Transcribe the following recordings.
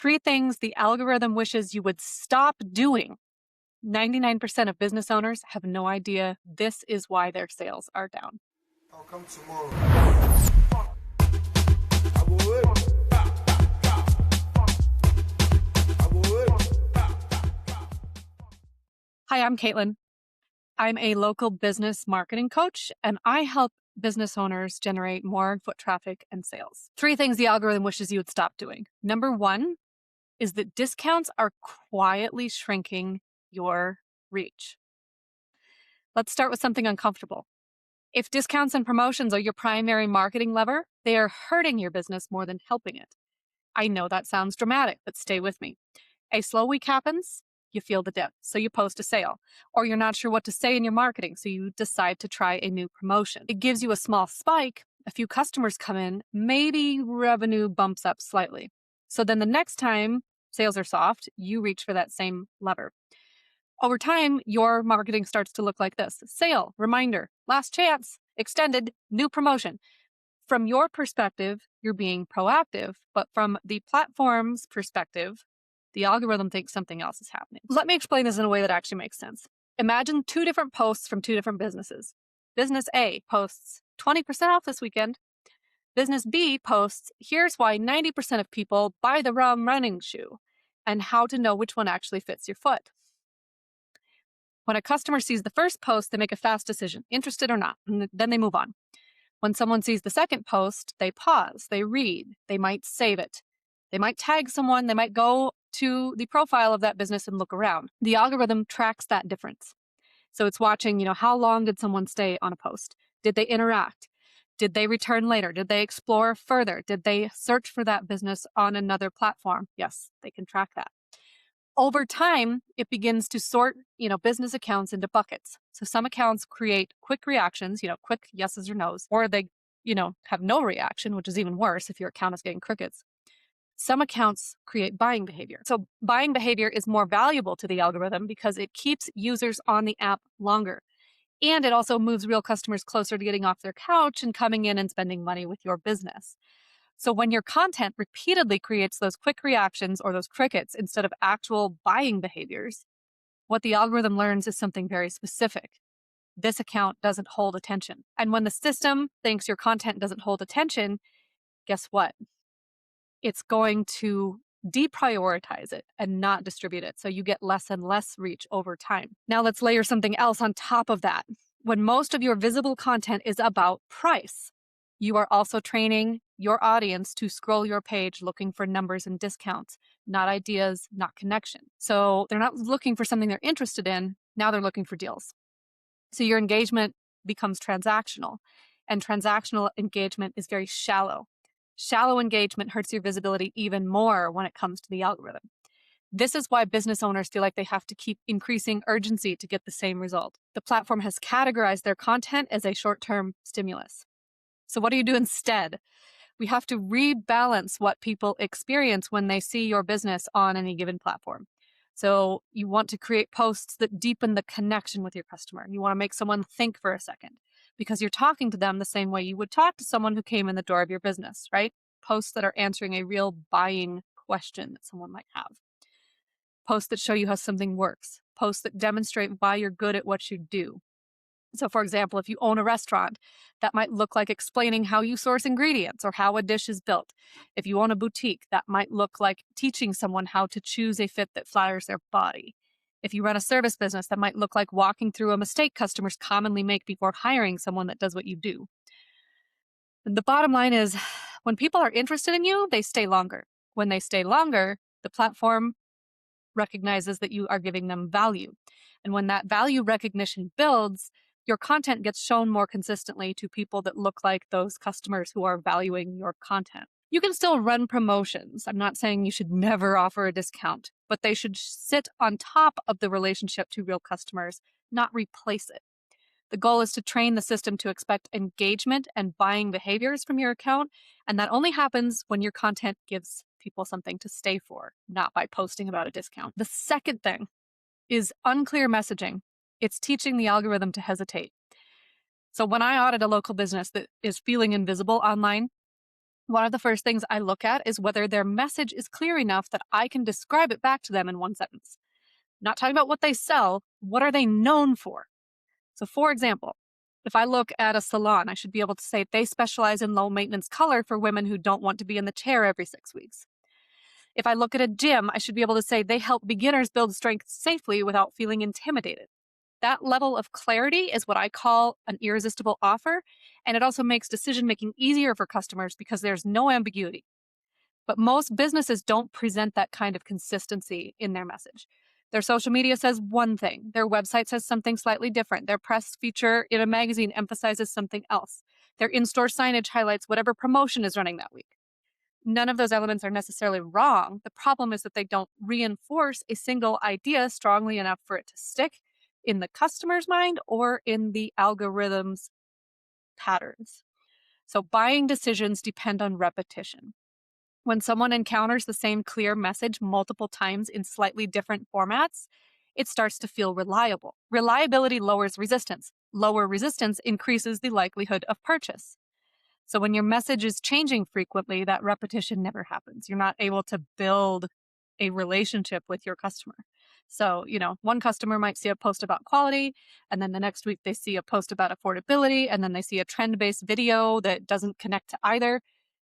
Three things the algorithm wishes you would stop doing. 99% of business owners have no idea this is why their sales are down. I'll come tomorrow. I will wait. I will wait. Hi, I'm Caitlin. I'm a local business marketing coach, and I help business owners generate more foot traffic and sales. Three things the algorithm wishes you would stop doing. Number one is that discounts are quietly shrinking your reach. Let's start with something uncomfortable. If discounts and promotions are your primary marketing lever, they are hurting your business more than helping it. I know that sounds dramatic, but stay with me. A slow week happens, you feel the dip, so you post a sale. Or you're not sure what to say in your marketing, so you decide to try a new promotion. It gives you a small spike, a few customers come in, maybe revenue bumps up slightly. So then the next time sales are soft, you reach for that same lever. Over time, your marketing starts to look like this: sale, reminder, last chance, extended, new promotion. From your perspective, you're being proactive, but from the platform's perspective, the algorithm thinks something else is happening. Let me explain this in a way that actually makes sense. Imagine two different posts from two different businesses. Business A posts 20% off this weekend. Business B posts, here's why 90% of people buy the wrong running shoe and how to know which one actually fits your foot. When a customer sees the first post, they make a fast decision, interested or not, and then they move on. When someone sees the second post, they pause, they read, they might save it. They might tag someone, they might go to the profile of that business and look around. The algorithm tracks that difference. So it's watching, how long did someone stay on a post? Did they interact? Did they return later? Did they explore further? Did they search for that business on another platform? Yes, they can track that. Over time, it begins to sort, business accounts into buckets. So some accounts create quick reactions, quick yeses or nos, or they, have no reaction, which is even worse if your account is getting crickets. Some accounts create buying behavior. So buying behavior is more valuable to the algorithm because it keeps users on the app longer. And it also moves real customers closer to getting off their couch and coming in and spending money with your business. So when your content repeatedly creates those quick reactions or those crickets instead of actual buying behaviors, what the algorithm learns is something very specific. This account doesn't hold attention. And when the system thinks your content doesn't hold attention, guess what? It's going to deprioritize it and not distribute it. So you get less and less reach over time. Now let's layer something else on top of that. When most of your visible content is about price, you are also training your audience to scroll your page looking for numbers and discounts, not ideas, not connection. So they're not looking for something they're interested in. Now they're looking for deals. So your engagement becomes transactional, and transactional engagement is very shallow. Shallow engagement hurts your visibility even more when it comes to the algorithm. This is why business owners feel like they have to keep increasing urgency to get the same result. The platform has categorized their content as a short-term stimulus. So what do you do instead? We have to rebalance what people experience when they see your business on any given platform. So you want to create posts that deepen the connection with your customer. You want to make someone think for a second because you're talking to them the same way you would talk to someone who came in the door of your business, right? Posts that are answering a real buying question that someone might have. Posts that show you how something works. Posts that demonstrate why you're good at what you do. So for example, if you own a restaurant, that might look like explaining how you source ingredients or how a dish is built. If you own a boutique, that might look like teaching someone how to choose a fit that flatters their body. If you run a service business, that might look like walking through a mistake customers commonly make before hiring someone that does what you do. And the bottom line is, when people are interested in you, they stay longer. When they stay longer, the platform recognizes that you are giving them value. And when that value recognition builds, your content gets shown more consistently to people that look like those customers who are valuing your content. You can still run promotions. I'm not saying you should never offer a discount, but they should sit on top of the relationship to real customers, not replace it. The goal is to train the system to expect engagement and buying behaviors from your account, and that only happens when your content gives people something to stay for, not by posting about a discount. The second thing is unclear messaging. It's teaching the algorithm to hesitate. So when I audit a local business that is feeling invisible online, One of the first things I look at is whether their message is clear enough that I can describe it back to them in one sentence. Not talking about what they sell, what are they known for? So, for example, if I look at a salon, I should be able to say they specialize in low maintenance color for women who don't want to be in the chair every 6 weeks. If I look at a gym, I should be able to say they help beginners build strength safely without feeling intimidated. That level of clarity is what I call an irresistible offer. And it also makes decision making easier for customers because there's no ambiguity. But most businesses don't present that kind of consistency in their message. Their social media says one thing, their website says something slightly different, their press feature in a magazine emphasizes something else, their in store signage highlights whatever promotion is running that week. None of those elements are necessarily wrong. The problem is that they don't reinforce a single idea strongly enough for it to stick in the customer's mind or in the algorithm's patterns. So, buying decisions depend on repetition. When someone encounters the same clear message multiple times in slightly different formats, it starts to feel reliable. Reliability lowers resistance. Lower resistance increases the likelihood of purchase. So when your message is changing frequently, that repetition never happens. You're not able to build a relationship with your customer. So, one customer might see a post about quality, and then the next week they see a post about affordability, and then they see a trend based video that doesn't connect to either.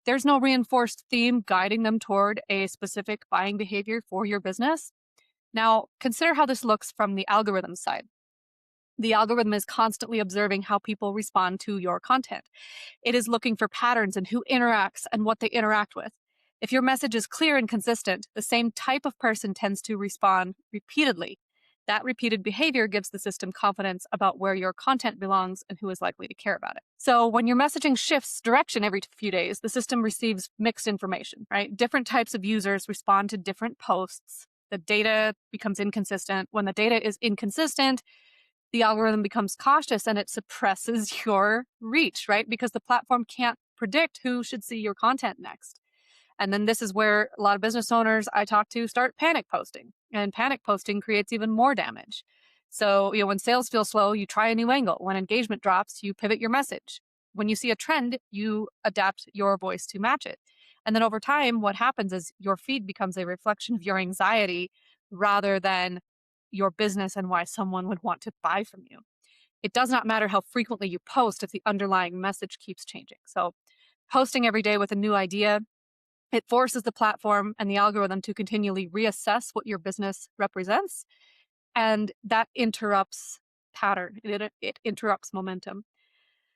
There's no reinforced theme guiding them toward a specific buying behavior for your business. Now, consider how this looks from the algorithm side. The algorithm is constantly observing how people respond to your content. It is looking for patterns in who interacts and what they interact with. If your message is clear and consistent, the same type of person tends to respond repeatedly. That repeated behavior gives the system confidence about where your content belongs and who is likely to care about it. So, when your messaging shifts direction every few days, the system receives mixed information, right? Different types of users respond to different posts. The data becomes inconsistent. When the data is inconsistent, the algorithm becomes cautious and it suppresses your reach, right? Because the platform can't predict who should see your content next. And then this is where a lot of business owners I talk to start panic posting, and panic posting creates even more damage. So, when sales feel slow, you try a new angle. When engagement drops, you pivot your message. When you see a trend, you adapt your voice to match it. And then over time, what happens is your feed becomes a reflection of your anxiety rather than your business and why someone would want to buy from you. It does not matter how frequently you post if the underlying message keeps changing. So, posting every day with a new idea, it forces the platform and the algorithm to continually reassess what your business represents, and that interrupts pattern. It interrupts momentum.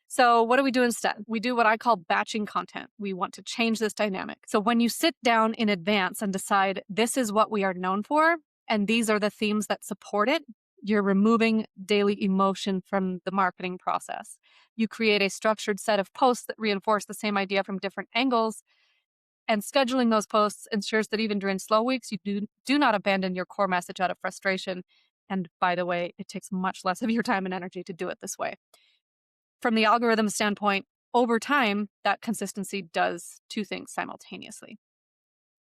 So, what do we do instead? We do what I call batching content. We want to change this dynamic. So, when you sit down in advance and decide this is what we are known for, and these are the themes that support it, you're removing daily emotion from the marketing process. You create a structured set of posts that reinforce the same idea from different angles. And scheduling those posts ensures that even during slow weeks, you do not abandon your core message out of frustration. And by the way, it takes much less of your time and energy to do it this way. From the algorithm standpoint, over time, that consistency does two things simultaneously.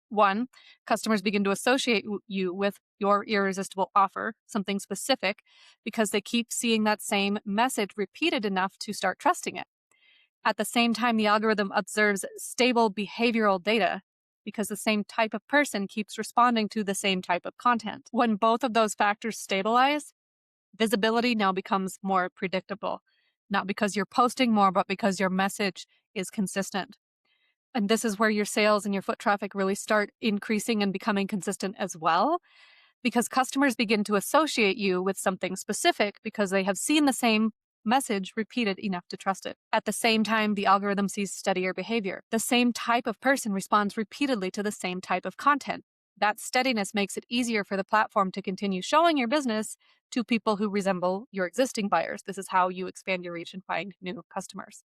One, customers begin to associate you with your irresistible offer, something specific, because they keep seeing that same message repeated enough to start trusting it. At the same time, the algorithm observes stable behavioral data because the same type of person keeps responding to the same type of content. When both of those factors stabilize, visibility now becomes more predictable, not because you're posting more, but because your message is consistent. And this is where your sales and your foot traffic really start increasing and becoming consistent as well, because customers begin to associate you with something specific because they have seen the same message repeated enough to trust it. At the same time, the algorithm sees steadier behavior. The same type of person responds repeatedly to the same type of content. That steadiness makes it easier for the platform to continue showing your business to people who resemble your existing buyers. This is how you expand your reach and find new customers.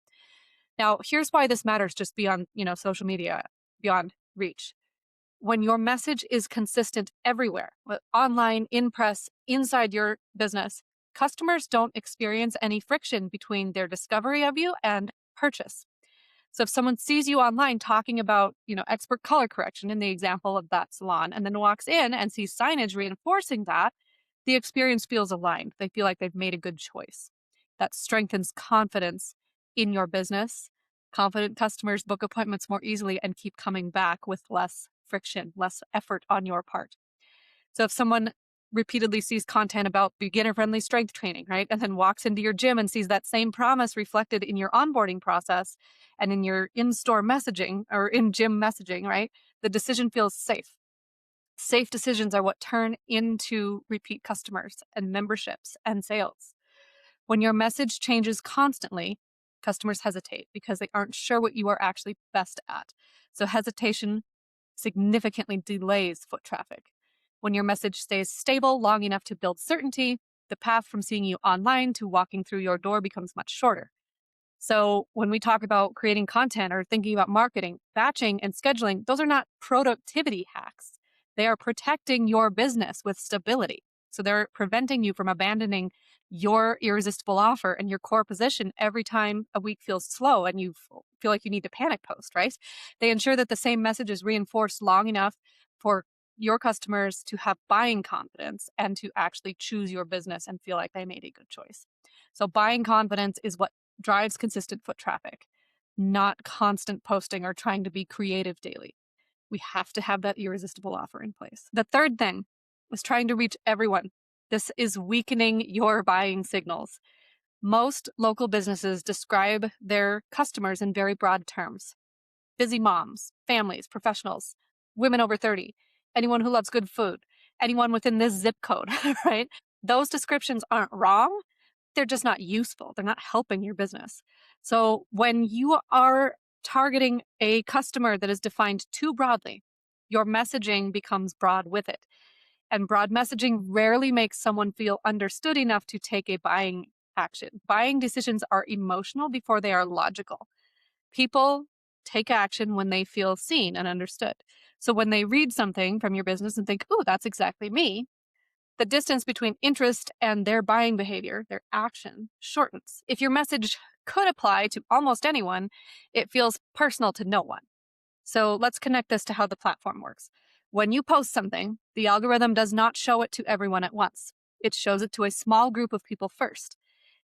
Now, here's why this matters just beyond, social media, beyond reach. When your message is consistent everywhere, online, in press, inside your business, customers don't experience any friction between their discovery of you and purchase. So if someone sees you online talking about, expert color correction in the example of that salon, and then walks in and sees signage reinforcing that, the experience feels aligned. They feel like they've made a good choice. That strengthens confidence in your business. Confident customers book appointments more easily and keep coming back with less friction, less effort on your part. So if someone repeatedly sees content about beginner friendly strength training, right, and then walks into your gym and sees that same promise reflected in your onboarding process and in your in store messaging or in gym messaging, right, the decision feels safe. Safe decisions are what turn into repeat customers and memberships and sales. When your message changes constantly, customers hesitate because they aren't sure what you are actually best at. So hesitation significantly delays foot traffic. When your message stays stable long enough to build certainty, the path from seeing you online to walking through your door becomes much shorter. So, when we talk about creating content or thinking about marketing, batching and scheduling, those are not productivity hacks. They are protecting your business with stability. So, they're preventing you from abandoning your irresistible offer and your core position every time a week feels slow and you feel like you need to panic post, right? They ensure that the same message is reinforced long enough for your customers to have buying confidence and to actually choose your business and feel like they made a good choice. So, buying confidence is what drives consistent foot traffic, not constant posting or trying to be creative daily. We have to have that irresistible offer in place. The third thing is trying to reach everyone. This is weakening your buying signals. Most local businesses describe their customers in very broad terms: busy moms, families, professionals, women over 30, anyone who loves good food, anyone within this zip code, right? Those descriptions aren't wrong. They're just not useful. They're not helping your business. So when you are targeting a customer that is defined too broadly, your messaging becomes broad with it. And broad messaging rarely makes someone feel understood enough to take a buying action. Buying decisions are emotional before they are logical. People take action when they feel seen and understood. So when they read something from your business and think, "Oh, that's exactly me," the distance between interest and their buying behavior, their action, shortens. If your message could apply to almost anyone, it feels personal to no one. So let's connect this to how the platform works. When you post something, the algorithm does not show it to everyone at once. It shows it to a small group of people first.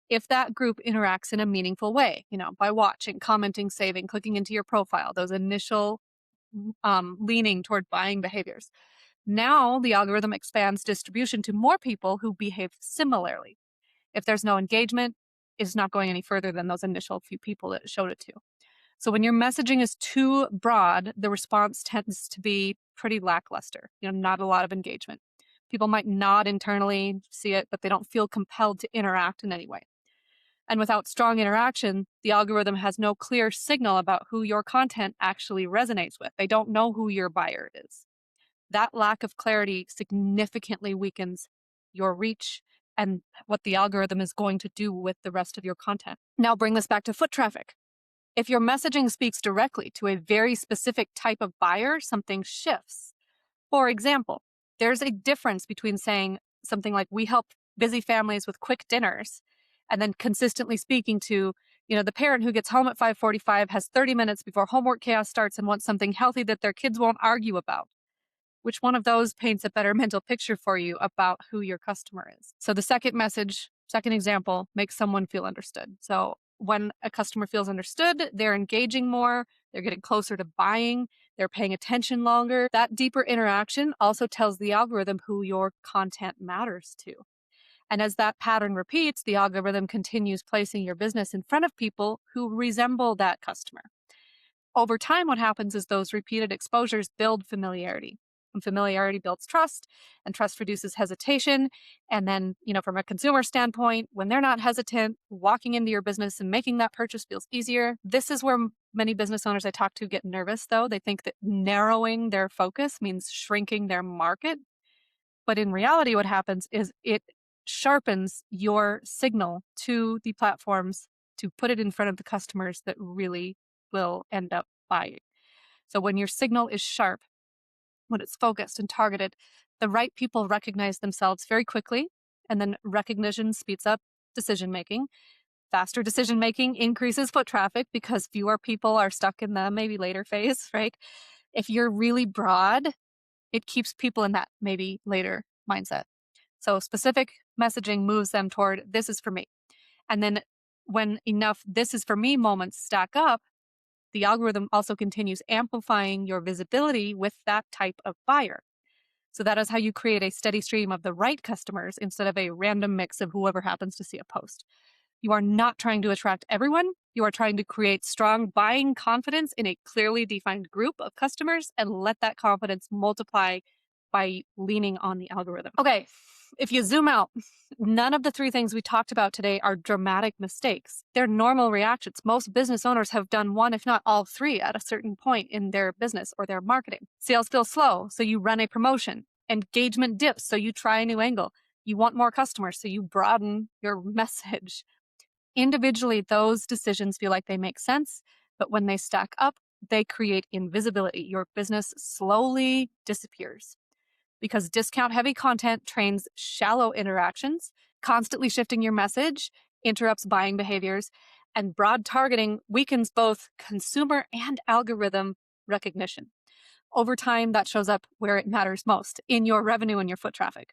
If that group interacts in a meaningful way, by watching, commenting, saving, clicking into your profile, those initial leaning toward buying behaviors, now the algorithm expands distribution to more people who behave similarly. If there's no engagement, it's not going any further than those initial few people that it showed it to. So when your messaging is too broad, the response tends to be pretty lackluster, not a lot of engagement. People might nod internally, see it, but they don't feel compelled to interact in any way. And without strong interaction, the algorithm has no clear signal about who your content actually resonates with. They don't know who your buyer is. That lack of clarity significantly weakens your reach and what the algorithm is going to do with the rest of your content. Now, bring this back to foot traffic. If your messaging speaks directly to a very specific type of buyer, something shifts. For example, there's a difference between saying something like, "We help busy families with quick dinners," and then consistently speaking to, the parent who gets home at 5:45, has 30 minutes before homework chaos starts and wants something healthy that their kids won't argue about. Which one of those paints a better mental picture for you about who your customer is? So the second example, makes someone feel understood. So when a customer feels understood, they're engaging more, they're getting closer to buying, they're paying attention longer. That deeper interaction also tells the algorithm who your content matters to. And as that pattern repeats, the algorithm continues placing your business in front of people who resemble that customer. Over time, what happens is those repeated exposures build familiarity. And familiarity builds trust, and trust reduces hesitation. And then, from a consumer standpoint, when they're not hesitant, walking into your business and making that purchase feels easier. This is where many business owners I talk to get nervous, though. They think that narrowing their focus means shrinking their market. But in reality, what happens is it sharpens your signal to the platforms to put it in front of the customers that really will end up buying. So when your signal is sharp, when it's focused and targeted, the right people recognize themselves very quickly, and then recognition speeds up decision making. Faster decision making increases foot traffic because fewer people are stuck in the maybe later phase, right? If you're really broad, it keeps people in that maybe later mindset. So specific messaging moves them toward, "This is for me." And then when enough "this is for me" moments stack up, the algorithm also continues amplifying your visibility with that type of buyer. So that is how you create a steady stream of the right customers instead of a random mix of whoever happens to see a post. You are not trying to attract everyone. You are trying to create strong buying confidence in a clearly defined group of customers and let that confidence multiply by leaning on the algorithm. Okay, if you zoom out, none of the three things we talked about today are dramatic mistakes. They're normal reactions. Most business owners have done one, if not all three, at a certain point in their business or their marketing. Sales feel slow, so you run a promotion. Engagement dips, so you try a new angle. You want more customers, so you broaden your message. Individually, those decisions feel like they make sense, but when they stack up, they create invisibility. Your business slowly disappears because discount-heavy content trains shallow interactions, constantly shifting your message interrupts buying behaviors, and broad targeting weakens both consumer and algorithm recognition. Over time, that shows up where it matters most, in your revenue and your foot traffic.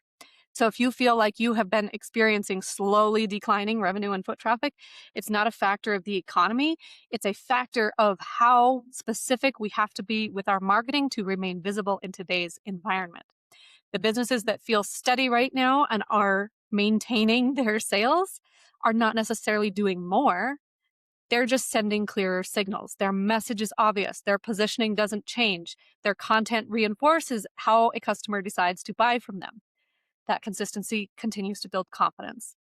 So if you feel like you have been experiencing slowly declining revenue and foot traffic, it's not a factor of the economy. It's a factor of how specific we have to be with our marketing to remain visible in today's environment. The businesses that feel steady right now and are maintaining their sales are not necessarily doing more. They're just sending clearer signals. Their message is obvious. Their positioning doesn't change. Their content reinforces how a customer decides to buy from them. That consistency continues to build confidence.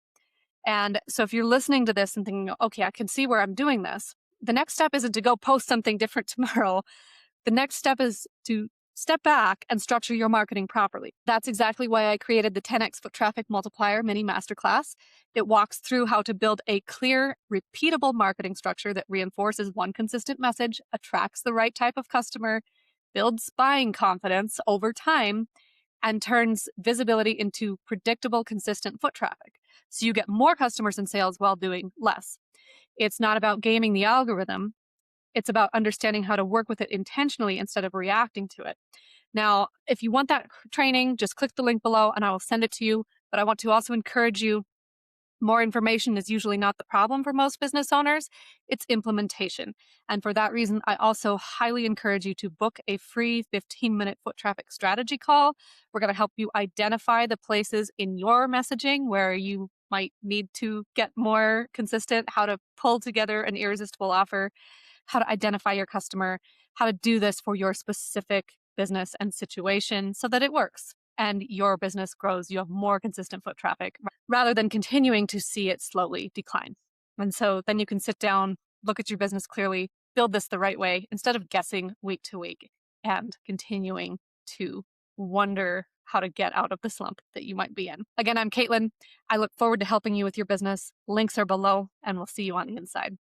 And so if you're listening to this and thinking, okay, I can see where I'm doing this, the next step isn't to go post something different tomorrow. The next step is to step back and structure your marketing properly. That's exactly why I created the 10x Foot Traffic Multiplier mini masterclass. It walks through how to build a clear, repeatable marketing structure that reinforces one consistent message, attracts the right type of customer, builds buying confidence over time, and turns visibility into predictable, consistent foot traffic. So you get more customers and sales while doing less. It's not about gaming the algorithm. It's about understanding how to work with it intentionally instead of reacting to it. Now, if you want that training, just click the link below and I will send it to you. But I want to also encourage you, more information is usually not the problem for most business owners. It's implementation. And for that reason, I also highly encourage you to book a free 15-minute foot traffic strategy call. We're going to help you identify the places in your messaging where you might need to get more consistent, how to pull together an irresistible offer, how to identify your customer, how to do this for your specific business and situation so that it works and your business grows. You have more consistent foot traffic rather than continuing to see it slowly decline. And so then you can sit down, look at your business clearly, build this the right way instead of guessing week to week and continuing to wonder how to get out of the slump that you might be in. Again, I'm Caitlin. I look forward to helping you with your business. Links are below, and we'll see you on the inside.